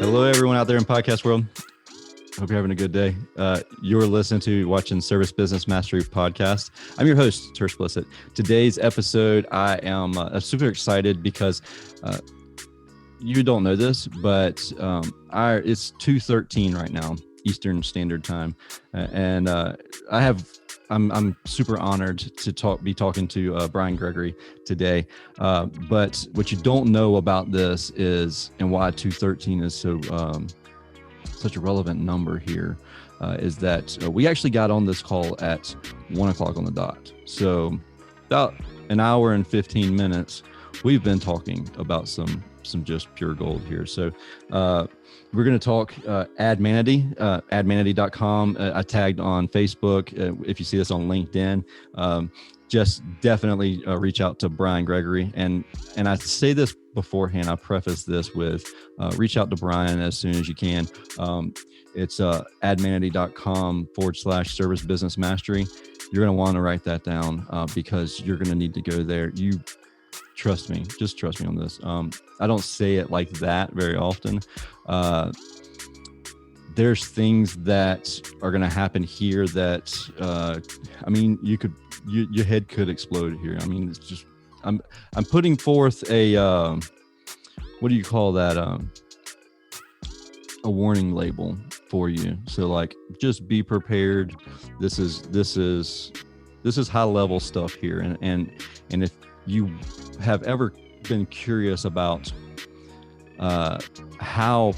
Hello, everyone out there in podcast world. Hope you're having a good day. You're watching Service Business Mastery podcast. I'm your host, Tersh Blissett. Today's episode, I am super excited because you don't know this, but it's 2:13 right now, Eastern Standard Time, and I'm super honored to be talking to Brian Gregory today. But what you don't know about this is, and why 2:13 is such a relevant number here, is that we actually got on this call at 1 o'clock on the dot. So about an hour and 15 minutes, we've been talking about some just pure gold here. So we're going to talk Admanity, admanity.com. I tagged on Facebook. If you see this on LinkedIn, just definitely reach out to Brian Gregory. And I say this beforehand, I preface this with reach out to Brian as soon as you can. It's admanity.com/service business mastery. You're going to want to write that down because you're going to need to go there. You trust me, just trust me on this. I don't say it like that very often. There's things that are going to happen here that, your head could explode here. I mean, it's just, I'm putting forth a, what do you call that? A warning label for you. So like, just be prepared. This is high level stuff here. And if you have ever been curious about how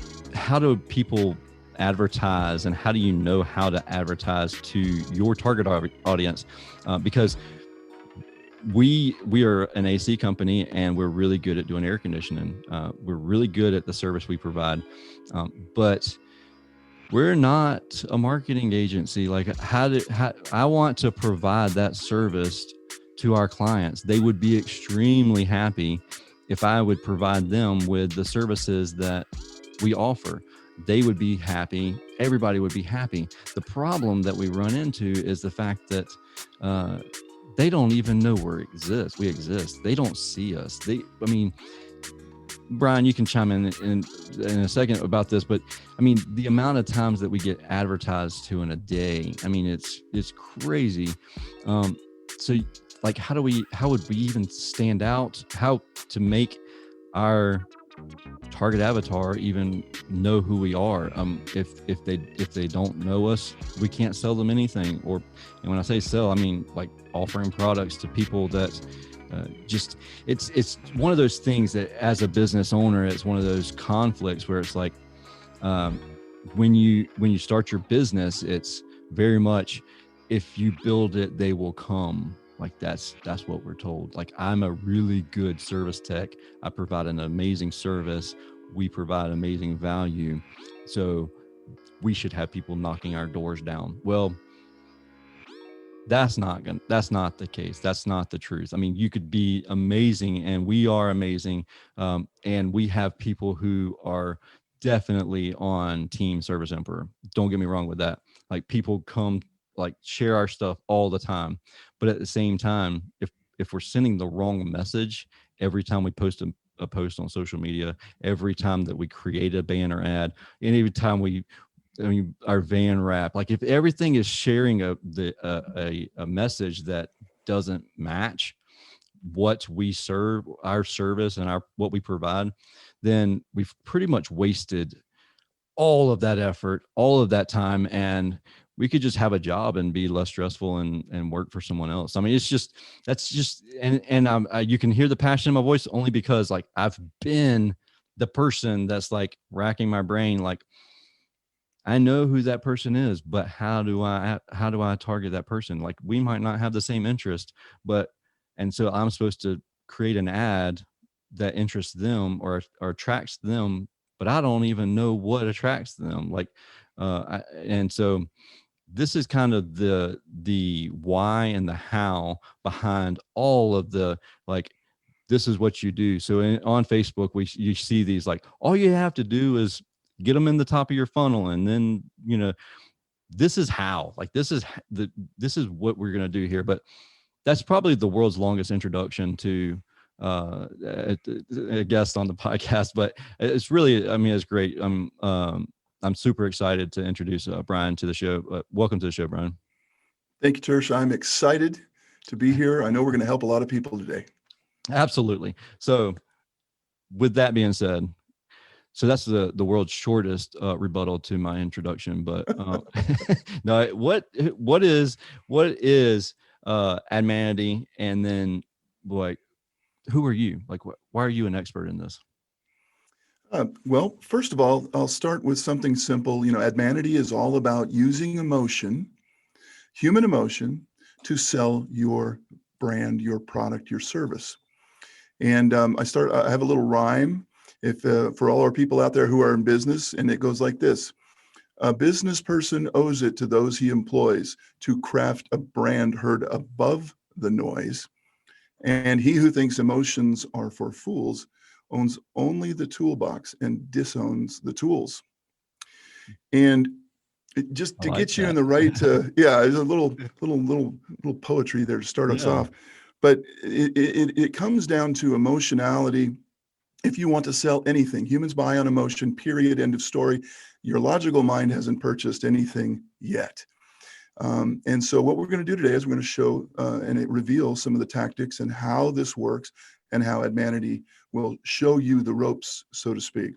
do people advertise, and how do you know how to advertise to your target audience, because we are an AC company and we're really good at doing air conditioning. We're really good at the service we provide, but we're not a marketing agency. Like how I want to provide that service to our clients. They would be extremely happy if I would provide them with the services that we offer. They would be happy. Everybody would be happy. The problem that we run into is the fact that they don't even know we exist. They don't see us. Brian, you can chime in a second about this, but I mean, the amount of times that we get advertised to in a day, I mean, it's crazy. So like, how would we even stand out? How to make our target avatar even know who we are? If they don't know us, we can't sell them anything. And when I say sell, I mean like offering products to people that it's one of those things that as a business owner, it's one of those conflicts where it's like, when you start your business, it's very much, if you build it, they will come. Like that's what we're told. Like, I'm a really good service tech. I provide an amazing service. We provide amazing value. So we should have people knocking our doors down. Well, that's not the case. That's not the truth. I mean, you could be amazing, and we are amazing. And we have people who are definitely on Team Service Emperor. Don't get me wrong with that. Like, people come, like, share our stuff all the time. But at the same time, if we're sending the wrong message every time we post a post on social media, every time that we create a banner ad, and every time our van wrap, like if everything is sharing a message that doesn't match what we serve, our service and what we provide, then we've pretty much wasted all of that effort, all of that time, and we could just have a job and be less stressful and work for someone else. I mean, you can hear the passion in my voice only because like I've been the person that's like racking my brain. Like, I know who that person is, but how do I target that person? Like, we might not have the same interest, and so I'm supposed to create an ad that interests them or attracts them, but I don't even know what attracts them. Like, and so this is kind of the why and the how behind all of the, like, this is what you do. So on Facebook, you see these, like, all you have to do is get them in the top of your funnel. And then, this is how, like, this is what we're going to do here. But that's probably the world's longest introduction to a guest on the podcast, but it's really, I mean, it's great. I'm super excited to introduce Brian to the show. Welcome to the show, Brian. Thank you, Tersh. I'm excited to be here. I know we're going to help a lot of people today. Absolutely. So with that being said, so that's the world's shortest rebuttal to my introduction. But no, what is Admanity, and then like, who are you? Like, why are you an expert in this? Well, first of all, I'll start with something simple. You know, Admanity is all about using emotion, human emotion, to sell your brand, your product, your service. And I have a little rhyme if for all our people out there who are in business, and it goes like this. A business person owes it to those he employs to craft a brand heard above the noise. And he who thinks emotions are for fools owns only the toolbox and disowns the tools. And just to get you in the right, yeah, there's a little poetry there to start us off. But it comes down to emotionality. If you want to sell anything, humans buy on emotion, period, end of story. Your logical mind hasn't purchased anything yet. And so what we're going to do today is we're going to show and it reveals some of the tactics and how this works and how Admanity will show you the ropes, so to speak.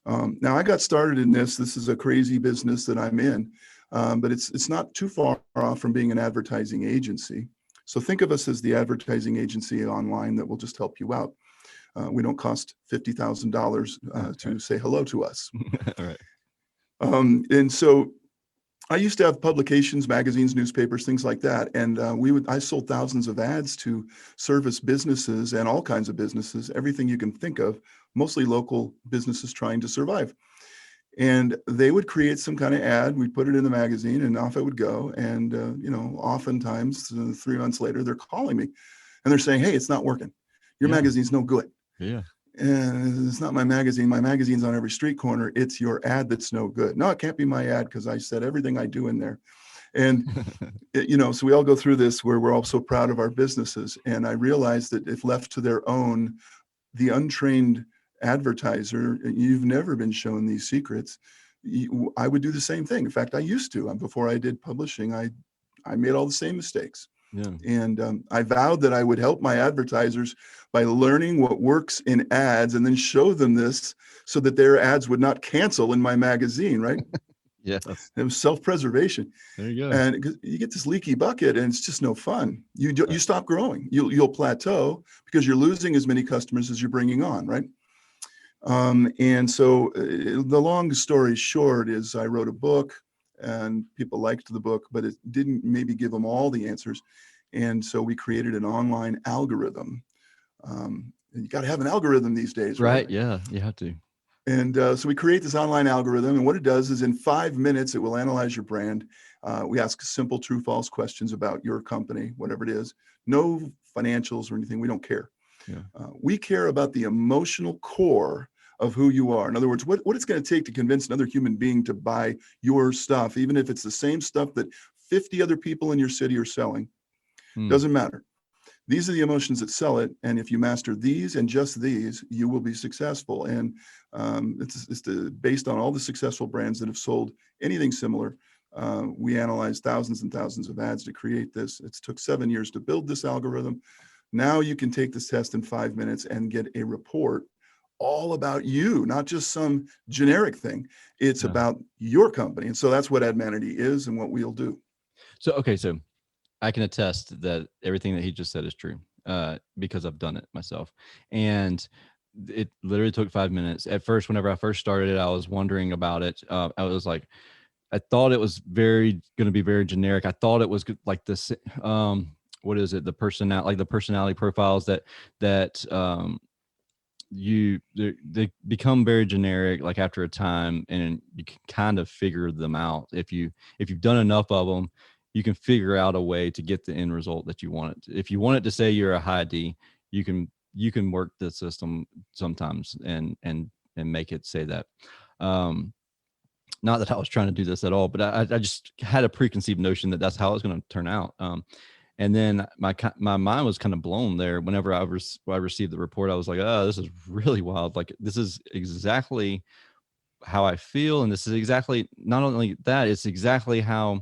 Now, I got started in this. This is a crazy business that I'm in, but it's not too far off from being an advertising agency. So think of us as the advertising agency online that will just help you out. We don't cost $50,000 to say hello to us. All right. And so I used to have publications, magazines, newspapers, things like that. And I sold thousands of ads to service businesses and all kinds of businesses, everything you can think of, mostly local businesses trying to survive. And they would create some kind of ad, we'd put it in the magazine, and off it would go. And, you know, oftentimes 3 months later, they're calling me and they're saying, hey, it's not working. Your magazine's no good. Yeah. And it's not my magazine. My magazine's on every street corner. It's your ad that's no good. No, it can't be my ad because I said everything I do in there. And, you know, so we all go through this where we're all so proud of our businesses. And I realized that if left to their own, the untrained advertiser, you've never been shown these secrets. I would do the same thing. In fact, I used to. Before I did publishing, I made all the same mistakes. Yeah. And I vowed that I would help my advertisers by learning what works in ads and then show them this so that their ads would not cancel in my magazine, right? Yes. It was self-preservation. There you go. And you get this leaky bucket and it's just no fun. You stop growing. You'll plateau because you're losing as many customers as you're bringing on, right? And so the long story short is I wrote a book and people liked the book, but it didn't maybe give them all the answers. And so we created an online algorithm. And you got to have an algorithm these days, right? Yeah, you have to. And so we create this online algorithm. And what it does is in 5 minutes, it will analyze your brand. We ask simple true, false questions about your company, whatever it is. No financials or anything. We don't care. Yeah. We care about the emotional core of who you are. In other words, what it's going to take to convince another human being to buy your stuff, even if it's the same stuff that 50 other people in your city are selling, doesn't matter. These are the emotions that sell it. And if you master these and just these, you will be successful. And it's based on all the successful brands that have sold anything similar. We analyzed thousands and thousands of ads to create this. It took 7 years to build this algorithm. Now you can take this test in 5 minutes and get a report all about you, not just some generic thing. It's about your company. And so that's what Admanity is and what we'll do. So, okay. So I can attest that everything that he just said is true because I've done it myself. And it literally took 5 minutes. At first, whenever I first started it, I was wondering about it. I was like, I thought it was going to be very generic. I thought it was like this, what is it? The personality profiles that they become very generic like after a time, and you can kind of figure them out. If you've done enough of them, you can figure out a way to get the end result that you want it. If you want it to say you're a high D, you can work the system sometimes and make it say that. Not that I was trying to do this at all, but I just had a preconceived notion that that's how it's going to turn out. And then my mind was kind of blown there. Whenever I received the report, I was like, oh, this is really wild. Like, this is exactly how I feel. And this is exactly, not only that, it's exactly how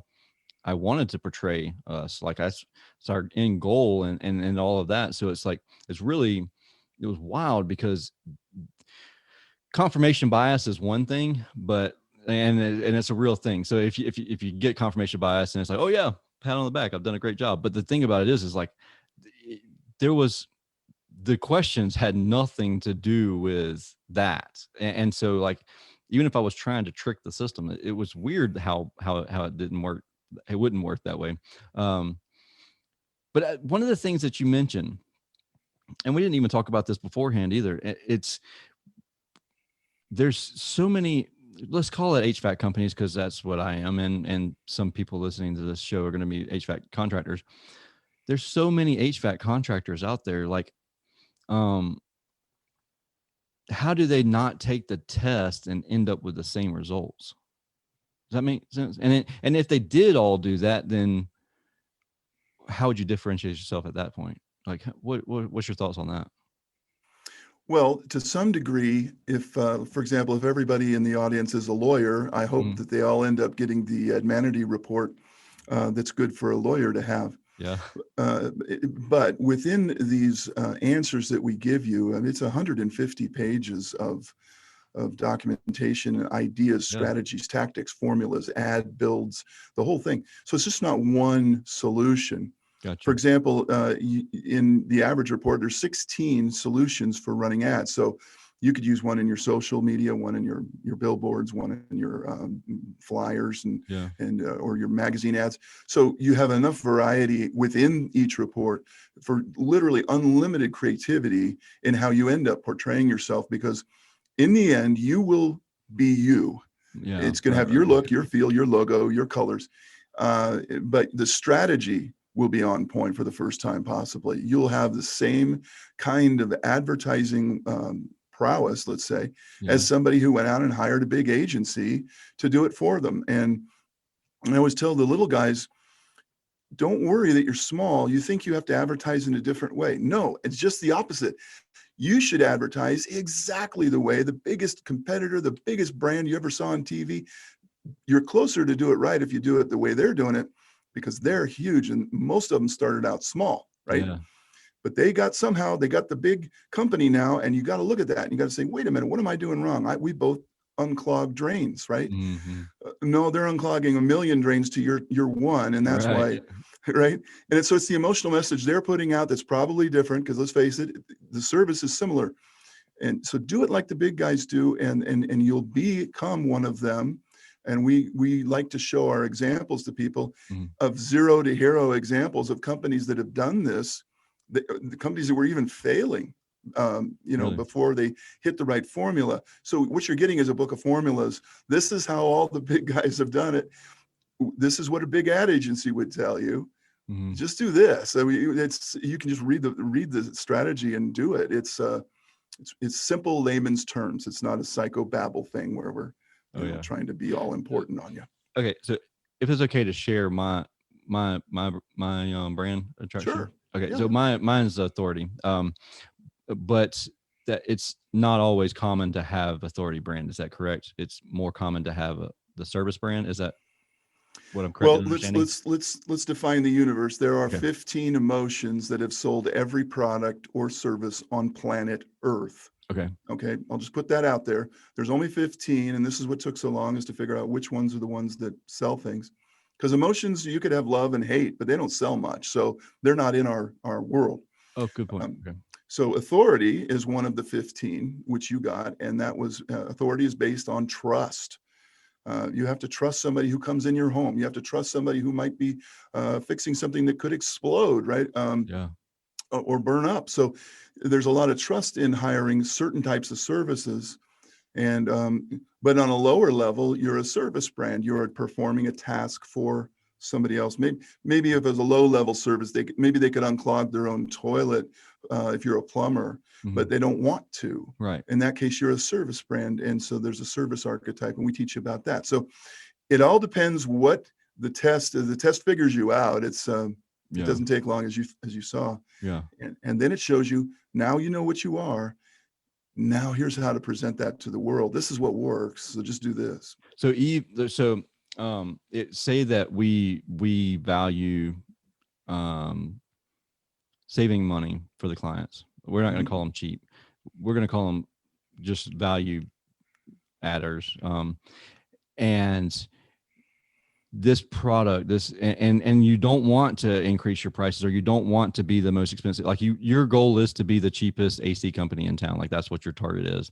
I wanted to portray us. Like, it's our end goal and all of that. So it's like, it was wild, because confirmation bias is one thing, but and it's a real thing. So if you get confirmation bias and it's like, oh yeah, pat on the back, I've done a great job. But the thing about it is like, the questions had nothing to do with that. And so, like, even if I was trying to trick the system, it was weird how it didn't work. It wouldn't work that way. But one of the things that you mentioned, and we didn't even talk about this beforehand either, there's so many, let's call it HVAC companies, because that's what I am. And some people listening to this show are going to be HVAC contractors. There's so many HVAC contractors out there. Like, how do they not take the test and end up with the same results? Does that make sense? And if they did all do that, then how would you differentiate yourself at that point? Like, what's your thoughts on that? Well, to some degree, if, for example, if everybody in the audience is a lawyer, I hope that they all end up getting the Admanity Report. That's good for a lawyer to have. Yeah. But within these answers that we give you, it's 150 pages of documentation, ideas, strategies, tactics, formulas, ad builds, the whole thing. So it's just not one solution. Gotcha. For example, in the average report, there's 16 solutions for running ads. So you could use one in your social media, one in your billboards, one in your flyers, and or your magazine ads. So you have enough variety within each report for literally unlimited creativity in how you end up portraying yourself, because in the end, you will be you. Yeah, it's going to have your look, your feel, your logo, your colors. But the strategy will be on point for the first time, possibly. You'll have the same kind of advertising prowess, let's say, as somebody who went out and hired a big agency to do it for them. And I always tell the little guys, don't worry that you're small. You think you have to advertise in a different way. No, it's just the opposite. You should advertise exactly the way the biggest competitor, the biggest brand you ever saw on TV. You're closer to do it right if you do it the way they're doing it, because they're huge, and most of them started out small, right? Yeah. But they got the big company now, and you got to look at that and you got to say, wait a minute, what am I doing wrong? We both unclog drains, right? No, they're unclogging 1 million drains to your one, and that's why, right? And so it's the emotional message they're putting out that's probably different, because let's face it, the service is similar. And so do it like the big guys do, and you'll become one of them. And we like to show our examples to people of 0 to hero examples of companies that have done this, the companies that were even failing, before they hit the right formula. So what you're getting is a book of formulas. This is how all the big guys have done it. This is what a big ad agency would tell you. Just do this. I mean, you can just read the strategy and do it. It's simple layman's terms. It's not a psychobabble thing where we're trying to be all important on you. Okay, so if it's okay to share my brand attraction. Sure. Okay, so mine's authority. But that it's not always common to have authority brand. Is that correct? It's more common to have the service brand. Is that what I'm correct? Well, let's define the universe. There are 15 emotions that have sold every product or service on planet Earth. Okay. I'll just put that out there. There's only 15, and this is what took so long, is to figure out which ones are the ones that sell things. Because emotions, you could have love and hate, but they don't sell much. So they're not in our world. Oh, good point. So authority is one of the 15, which you got. And that was, authority is based on trust. You have to trust somebody who comes in your home. You have to trust somebody who might be fixing something that could explode, right? Or burn up. So there's a lot of trust in hiring certain types of services. And but on a lower level, you're a service brand. You're performing a task for somebody else. Maybe if it's a low-level service, maybe they could unclog their own toilet if you're a plumber, but they don't want to. Right. In that case, you're a service brand, and so there's a service archetype, and we teach you about that. So it all depends what the test figures you out. It's It doesn't take long, as you saw. Yeah. And then it shows you, now you know what you are. Now here's how to present that to the world. This is what works. So just do this. So say that we value saving money for the clients. We're not going to call them cheap. We're going to call them just value adders. And this product, and you don't want to increase your prices, or you don't want to be the most expensive. Like your goal is to be the cheapest AC company in town. Like that's what your target is.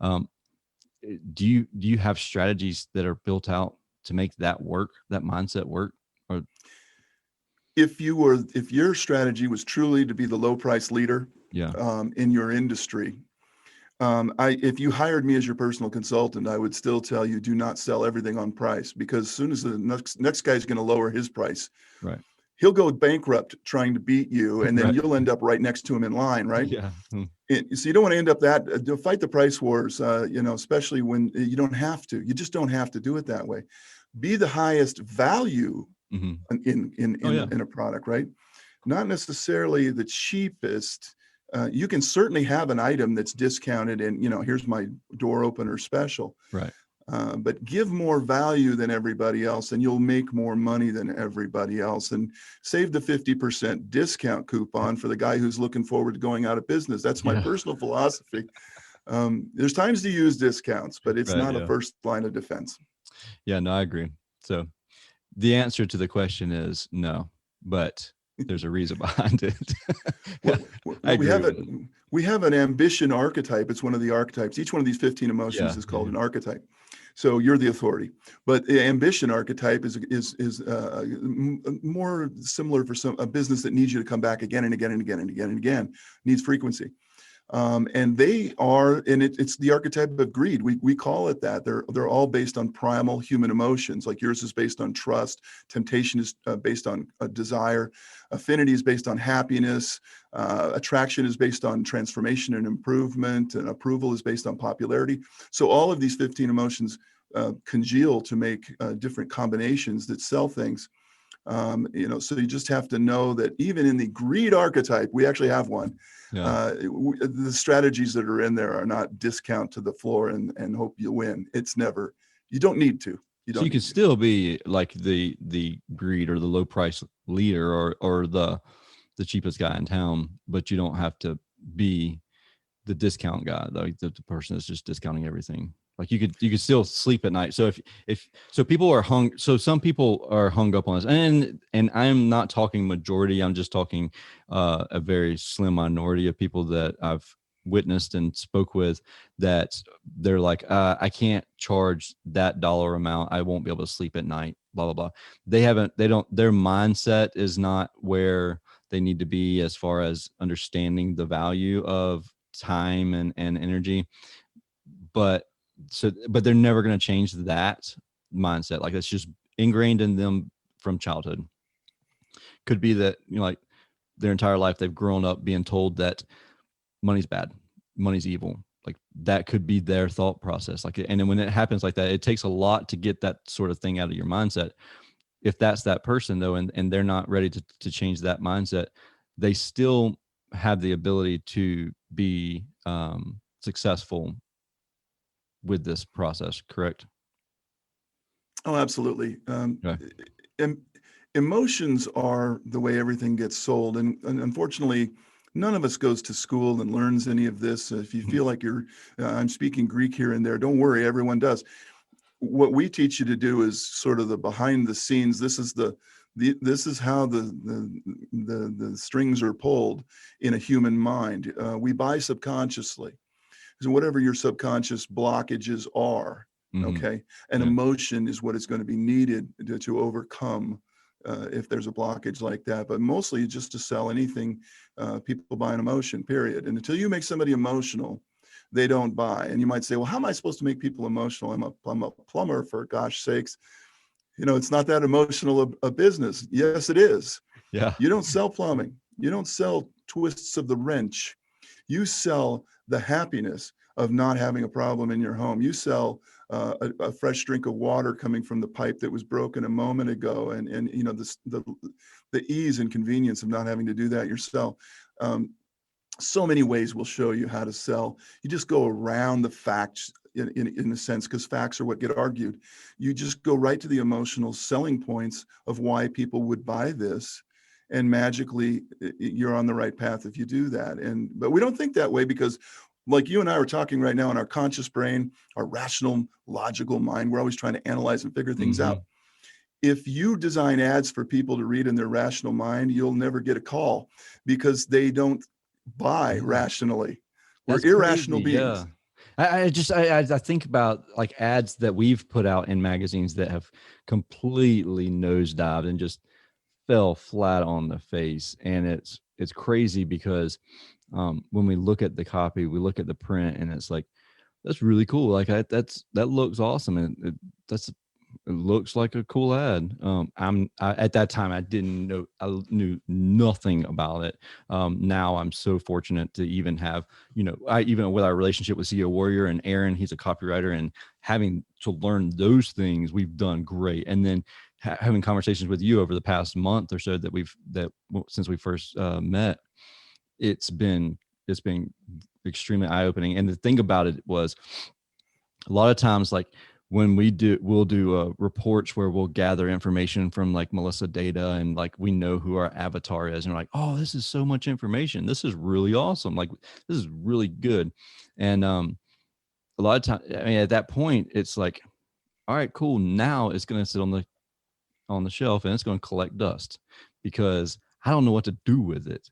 Do you have strategies that are built out to make that work, that mindset work? Or if your strategy was truly to be the low price leader in your industry, if you hired me as your personal consultant, I would still tell you, do not sell everything on price, because as soon as the next guy's going to lower his price, right, he'll go bankrupt trying to beat you, and then right. You'll end up right next to him in line, right? Yeah. So you don't want to end up that, fight the price wars, especially when you don't have to. You just don't have to do it that way. Be the highest value in a product, right? Not necessarily the cheapest. You can certainly have an item that's discounted and, here's my door opener special. Right. But give more value than everybody else, and you'll make more money than everybody else. And save the 50% discount coupon for the guy who's looking forward to going out of business. That's my personal philosophy. There's times to use discounts, but it's not a first line of defense. Yeah, no, I agree. So the answer to the question is no, but there's a reason behind it. We have an ambition archetype. It's one of the archetypes. Each one of these 15 emotions is called an archetype. So you're the authority, but the ambition archetype is more similar for a business that needs you to come back again and again and again and again and again, needs frequency. And they are, and it's the archetype of greed. We call it that. They're all based on primal human emotions. Like yours is based on trust. Temptation is based on a desire. Affinity is based on happiness. Attraction is based on transformation and improvement. And approval is based on popularity. So all of these 15 emotions congeal to make different combinations that sell things. So you just have to know that even in the greed archetype, we actually have one. The strategies that are in there are not discount to the floor and hope you win. It's never, you don't need to. You can still be like the greed or the low price leader or the cheapest guy in town, but you don't have to be the discount guy, like the person that's just discounting everything. Like you could still sleep at night. So some people are hung up on this, and I'm not talking majority. I'm just talking a very slim minority of people that I've witnessed and spoke with, that they're like, I can't charge that dollar amount. I won't be able to sleep at night, blah, blah, blah. Their mindset is not where they need to be as far as understanding the value of time and energy. But they're never going to change that mindset. Like it's just ingrained in them from childhood. Could be that, like their entire life, they've grown up being told that money's bad, money's evil. Like that could be their thought process. Like, and then when it happens like that, it takes a lot to get that sort of thing out of your mindset. If that's that person though, and they're not ready to change that mindset, they still have the ability to be successful with this process, correct? Oh, absolutely. Okay. Emotions are the way everything gets sold. And unfortunately, none of us goes to school and learns any of this. If you feel like I'm speaking Greek here and there, don't worry, everyone does. What we teach you to do is sort of the behind the scenes. This is how the strings are pulled in a human mind. We buy subconsciously. So whatever your subconscious blockages are, okay, and emotion is what is going to be needed to overcome if there's a blockage like that. But mostly just to sell anything, people buy an emotion, period. And until you make somebody emotional, they don't buy. And you might say, well, how am I supposed to make people emotional? I'm a plumber, for gosh sakes. It's not that emotional a business. Yes, it is. Yeah. You don't sell plumbing. You don't sell twists of the wrench. You sell the happiness of not having a problem in your home. You sell a fresh drink of water coming from the pipe that was broken a moment ago, and you know, the ease and convenience of not having to do that yourself. So many ways we'll show you how to sell. You just go around the facts in a sense, because facts are what get argued. You just go right to the emotional selling points of why people would buy this, and magically you're on the right path if you do that. But we don't think that way, because like you and I are talking right now in our conscious brain, our rational, logical mind, we're always trying to analyze and figure things out. If you design ads for people to read in their rational mind, you'll never get a call, because they don't buy rationally. We're That's irrational crazy, beings. Yeah. I think about like ads that we've put out in magazines that have completely nosedived and just fell flat on the face. And it's crazy because when we look at the copy, we look at the print, and it's like, that's really cool. Like that looks awesome. And it looks like a cool ad. At that time, I knew nothing about it. Now I'm so fortunate to even have, even with our relationship with CEO Warrior and Aaron, he's a copywriter, and having to learn those things, we've done great. And then having conversations with you over the past month or so since we first met, it's been extremely eye-opening. And the thing about it was, a lot of times, like when we'll do reports where we'll gather information from like Melissa data, and like we know who our avatar is, and we're like, oh, this is so much information. This is really awesome. Like this is really good. And a lot of times, I mean, at that point, it's like, all right, cool. Now it's going to sit on the shelf, and it's going to collect dust, because I don't know what to do with it.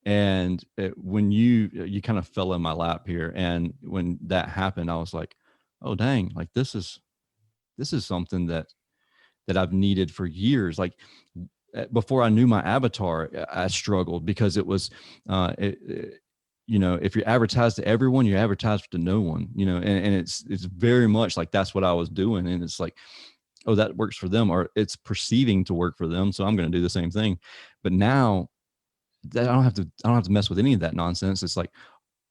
And when you kind of fell in my lap here, and when that happened, I was like, oh dang, like this is something that I've needed for years. Like before I knew my avatar, I struggled, because it was if you advertise to everyone, you advertise to no one, and it's very much like that's what I was doing. And it's like, oh, that works for them, or it's perceiving to work for them, so I'm going to do the same thing. But now that I don't have to mess with any of that nonsense. It's like,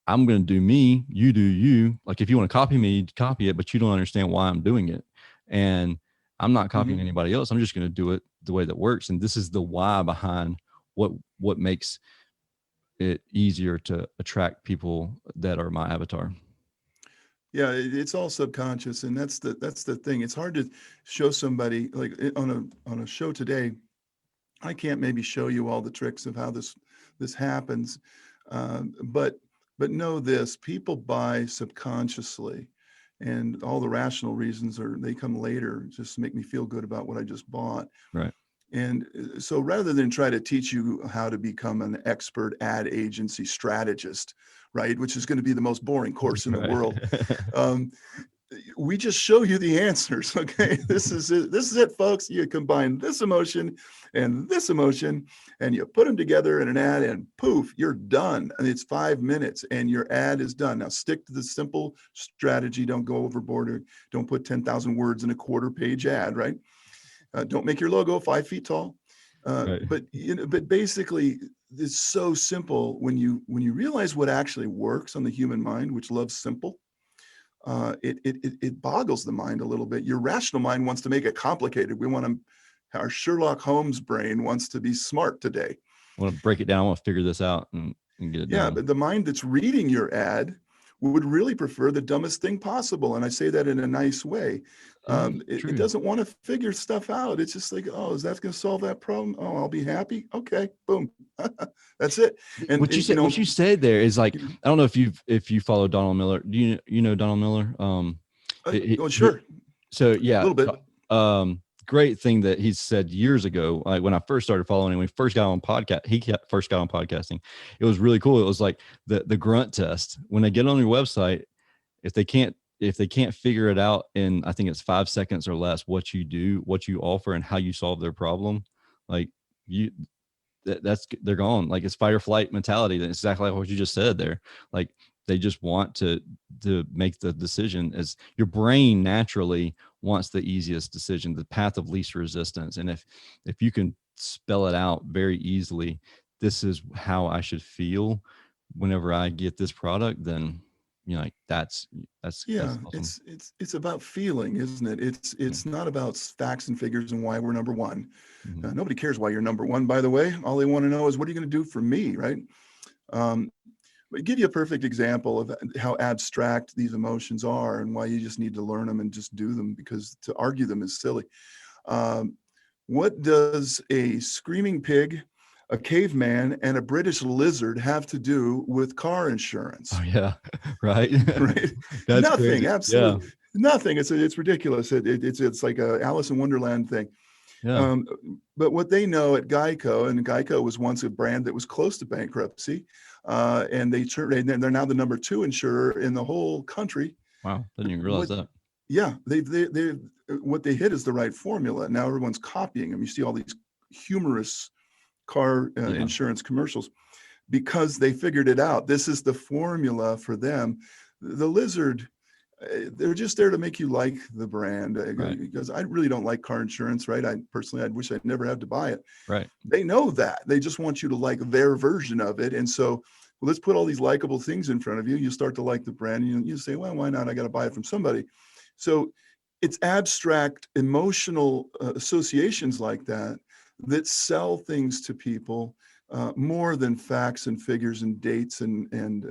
I'm going to do me, you do you. Like if you want to copy me, copy it, but you don't understand why I'm doing it. And I'm not copying anybody else. I'm just going to do it the way that works. And this is the why behind what makes it easier to attract people that are my avatar. Yeah, it's all subconscious, and that's the thing. It's hard to show somebody, like on a show today. I can't maybe show you all the tricks of how this happens, but know this: people buy subconsciously, and all the rational reasons they come later, just to make me feel good about what I just bought. Right. And so rather than try to teach you how to become an expert ad agency strategist, right, which is going to be the most boring course in the world, we just show you the answers. Okay, this is it, folks. You combine this emotion, and you put them together in an ad, and poof, you're done. And it's 5 minutes, and your ad is done. Now stick to the simple strategy. Don't go overboard, or don't put 10,000 words in a quarter-page ad, right? Don't make your logo 5 feet tall. Right. But basically, it's so simple when you realize what actually works on the human mind, which loves simple. It boggles the mind a little bit. Your rational mind wants to make it complicated. Our Sherlock Holmes brain wants to be smart today. I want to break it down. I want to figure this out and get it done. Yeah, but the mind that's reading your ad would really prefer the dumbest thing possible. And I say that in a nice way. It doesn't want to figure stuff out. It's just like, oh, is that going to solve that problem? Oh, I'll be happy. Okay, boom. That's it. And what you said there is like, I don't know if you follow Donald Miller. Do you know Donald Miller? Sure. So yeah, a little bit. Great thing that he said years ago, like when I first started following him, when he first got on podcasting, it was really cool. It was like the grunt test. When they get on your website, if they can't figure it out in, I think it's 5 seconds or less, what you do, what you offer, and how you solve their problem, like they're gone. Like it's fight or flight mentality. That's exactly like what you just said there. Like they just want to make the decision, as your brain naturally wants the easiest decision, the path of least resistance. And if you can spell it out very easily, this is how I should feel whenever I get this product, then like that's Yeah, awesome. it's about feeling, isn't it? Yeah. It's not about facts and figures and why we're number one. Mhm. Nobody cares why you're number one, by the way. All they want to know is, what are you going to do for me, right? Um, but give you a perfect example of how abstract these emotions are and why you just need to learn them and just do them, because to argue them is silly. Um, what does a screaming pig, a caveman, and a British lizard have to do with car insurance? Oh yeah. Right. Right? That's Nothing, crazy. Yeah. absolutely nothing. It's ridiculous. It's like a Alice in Wonderland thing. Yeah. Um, but what they know at Geico, and Geico was once a brand that was close to bankruptcy, and they're now the number 2 insurer in the whole country. Wow. Didn't even realize What that. Yeah, they what they hit is the right formula. Now everyone's copying them. You see all these humorous car Yeah. insurance commercials because they figured it out. This is the formula for them. The lizard, they're just there to make you like the brand, Right. because I really don't like car insurance, right? I personally, I'd wish I'd never had to buy it. Right. They know that. They just want you to like their version of it. And so, well, let's put all these likable things in front of you. You start to like the brand, and you say, well, why not? I got to buy it from somebody. So it's abstract emotional associations like that that sell things to people, more than facts and figures and dates and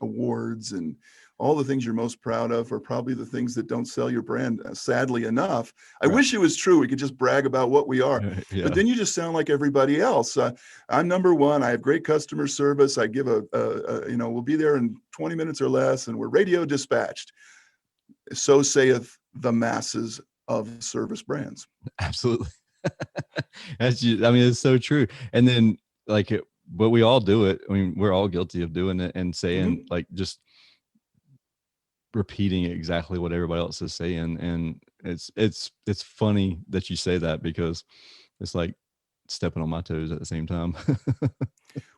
awards, and all the things you're most proud of are probably the things that don't sell your brand, sadly enough. I Right. wish it was true. We could just brag about what we are, Yeah. but then you just sound like everybody else. I'm number one. I have great customer service. I give we'll be there in 20 minutes or less, and we're radio dispatched. So saith the masses of service brands. Absolutely. I mean, it's so true. And then like but we all do it. I mean, we're all guilty of doing it and saying, Mhm. like, just repeating exactly what everybody else is saying. And it's funny that you say that, because it's like stepping on my toes at the same time.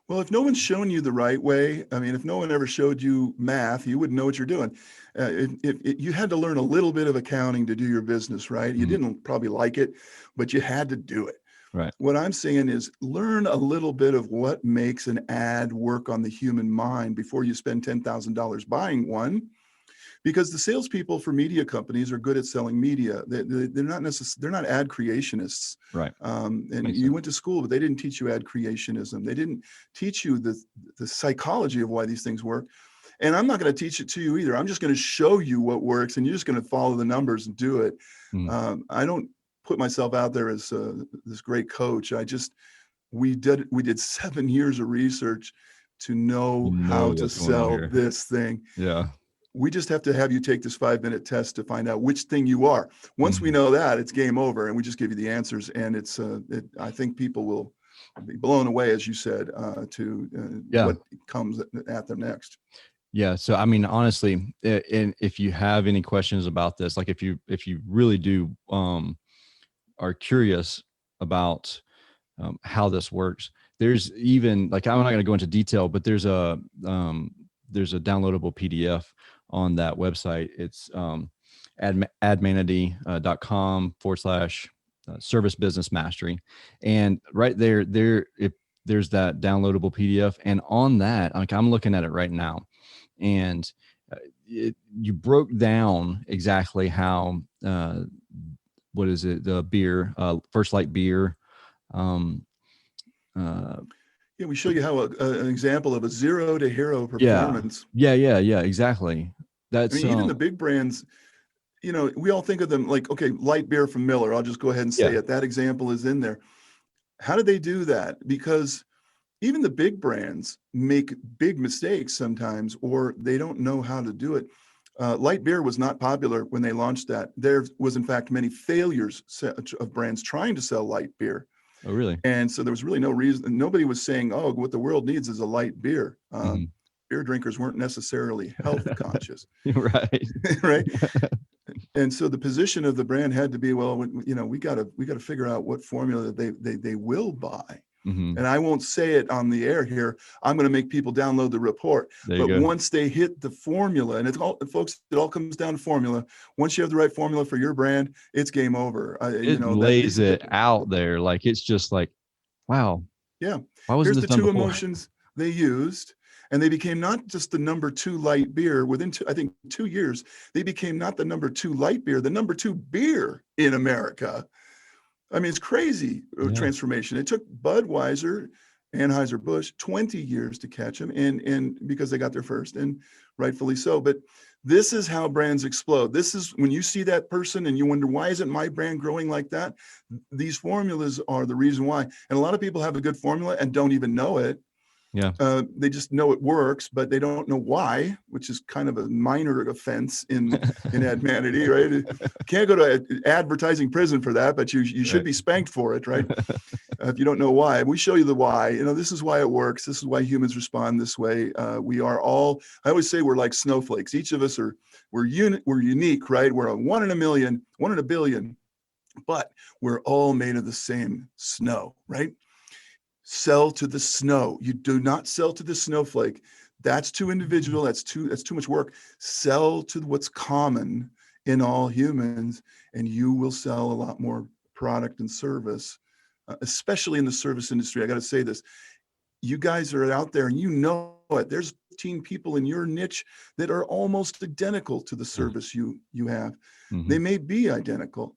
Well, if no one's shown you the right way, I mean, if no one ever showed you math, you wouldn't know what you're doing. If you had to learn a little bit of accounting to do your business, right? You Mhm. didn't probably like it, but you had to do it. Right. What I'm saying is, learn a little bit of what makes an ad work on the human mind before you spend $10,000 buying one, because the salespeople for media companies are good at selling media. They're not they're not ad creationists. Right. And Makes you sense. went to school, but they didn't teach you ad creationism. They didn't teach you the psychology of why these things work. And I'm not going to teach it to you either. I'm just going to show you what works, and you're just going to follow the numbers and do it. Mhm. I don't put myself out there as this great coach. We did 7 years of research to You know how know to what's going on sell here. this thing. Yeah. We just have to have you take this 5-minute test to find out which thing you are. Once we Mhm. know that, it's game over, and we just give you the answers. And I think people will be blown away, as you said, to Yeah. what comes at them next. Yeah. So, I mean, honestly, and if you have any questions about this, like if you really do are curious about how this works, there's even, like, I'm not going to go into detail, but there's a downloadable PDF on that website. It's admanity.com/service business mastery. And right there, there's that downloadable PDF. And on that, like, I'm looking at it right now, and you broke down exactly how, what is it? The beer, First Light beer. Uh, Yeah, we show you how an example of a 0 to hero yeah, performance. yeah, exactly. I That's mean, even the big brands, we all think of them like, okay, light beer from Miller. I'll just go ahead and say yeah, it. That example is in there. How did they do that? Because even the big brands make big mistakes sometimes, or they don't know how to do it. Light beer was not popular when they launched that. There was, in fact, many failures of brands trying to sell light beer. oh really? And so there was really no reason. Nobody was saying, oh, what the world needs is a light beer. Mhm. Beer drinkers weren't necessarily health conscious, Right. right? And so the position of the brand had to be, well, we got to figure out what formula they will buy. Hmm. And I won't say it on the air here. I'm going to make people download the report. There you But go. once they hit the formula, and it all comes down to formula. Once you have the right formula for your brand, it's game over. It lays it out there. Like, it's just like, wow, Yeah. why wasn't Here's this the done 2 before? emotions they used. And they became not just the number 2 light beer within I think 2 years, they became not the number 2 light beer, the number 2 beer in America. I mean, it's crazy transformation. It took Budweiser, Anheuser-Busch 20 years to catch them, and because they got there first, and rightfully so. But this is how brands explode. This is when you see that person and you wonder, why isn't my brand growing like that? These formulas are the reason why. And a lot of people have a good formula and don't even know it. Yeah. They just know it works, but they don't know why, which is kind of a minor offense in Admanity, right? You can't go to advertising prison for that, but you should be spanked for it, right? If you don't know why. We show you the why. You know, this is why it works. This is why humans respond this way. We are all, I always say we're like snowflakes. Each of us we're unique, right? We're a 1 in a million, 1 in a billion, but we're all made of the same snow, right? Sell to the snow. You do not sell to the snowflake. That's too individual. That's too much work. Sell to what's common in all humans, and you will sell a lot more product and service, especially in the service industry. I got to say this. You guys are out there and you know it. There's 15 people in your niche that are almost identical to the service you have. Mm-hmm. They may be identical,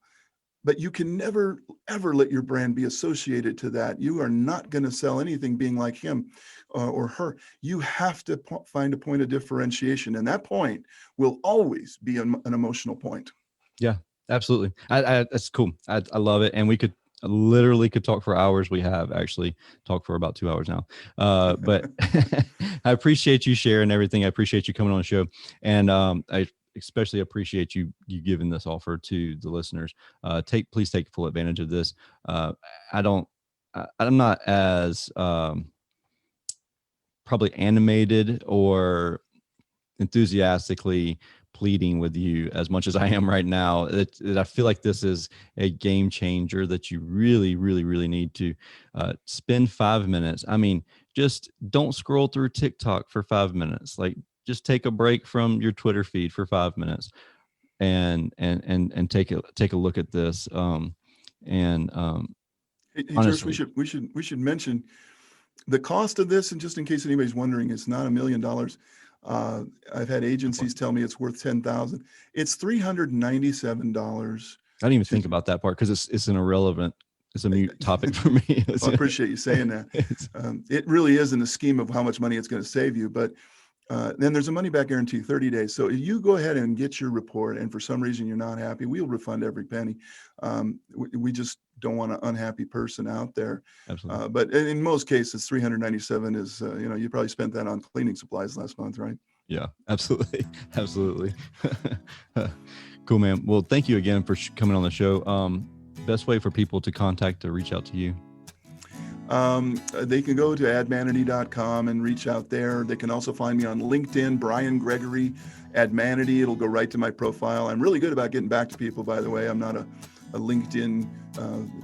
but you can never, ever let your brand be associated to that. You are not going to sell anything being like him or her. You have to find a point of differentiation. And that point will always be an emotional point. Yeah, absolutely. That's cool. I love it. And we could literally talk for hours. We have actually talked for about 2 hours now. But I appreciate you sharing everything. I appreciate you coming on the show. And I especially appreciate you giving this offer to the listeners. Please take full advantage of this. I'm not as probably animated or enthusiastically pleading with you as much as I am right now. I feel like this is a game changer that you really, really, really need to spend 5 minutes. I mean, just don't scroll through TikTok for 5 minutes. Like, just take a break from your Twitter feed for 5 minutes and take a look at this. Hey, Josh, we should mention the cost of this, and just in case anybody's wondering, it's not $1 million. I've had agencies tell me it's worth $10,000. It's $397. I didn't even think about that part because it's an irrelevant. It's a mute topic for me. I appreciate you saying that. It really is in the scheme of how much money it's going to save you, but then there's a money back guarantee, 30 days. So if you go ahead and get your report and for some reason you're not happy, we'll refund every penny. We just don't want an unhappy person out there. Absolutely. But in most cases, 397 is, you probably spent that on cleaning supplies last month, right? Yeah, absolutely. Absolutely. Cool, man. Well, thank you again for coming on the show. Best way for people to contact or reach out to you? They can go to admanity.com and reach out there. They can also find me on LinkedIn, Brian Gregory, Admanity. It'll go right to my profile. I'm really good about getting back to people, by the way. I'm not a LinkedIn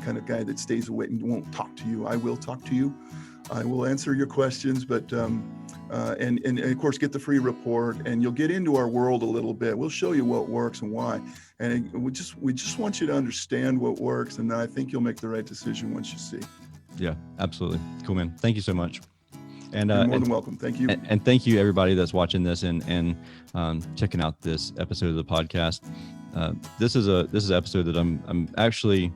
kind of guy that stays away and won't talk to you. I will talk to you. I will answer your questions, but and of course get the free report, and you'll get into our world a little bit. We'll show you what works and why, and we just want you to understand what works, and then I think you'll make the right decision once you see. Yeah, absolutely. Cool, man. Thank you so much. And you're more than welcome. Thank you. And thank you everybody that's watching this and checking out this episode of the podcast. This is an episode that I'm actually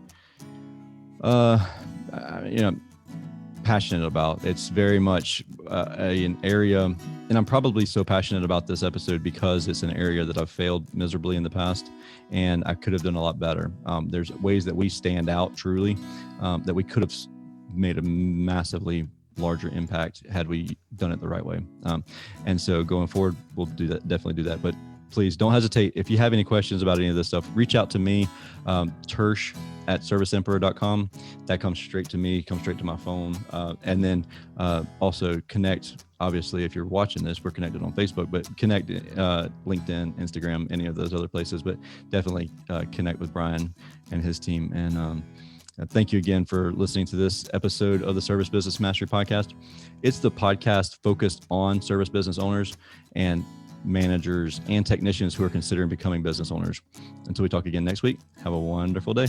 passionate about. It's very much an area, and I'm probably so passionate about this episode because it's an area that I've failed miserably in the past, and I could have done a lot better. There's ways that we stand out truly, that we could have made a massively larger impact had we done it the right way. And so going forward, we'll do that, definitely do that. But please don't hesitate. If you have any questions about any of this stuff, reach out to me, tersh@serviceemperor.com. That comes straight to me, comes straight to my phone. And then also connect. Obviously, if you're watching this, we're connected on Facebook, but connect LinkedIn, Instagram, any of those other places. But definitely connect with Brian and his team. And thank you again for listening to this episode of the Service Business Mastery Podcast. It's the podcast focused on service business owners and managers and technicians who are considering becoming business owners. Until we talk again next week, have a wonderful day.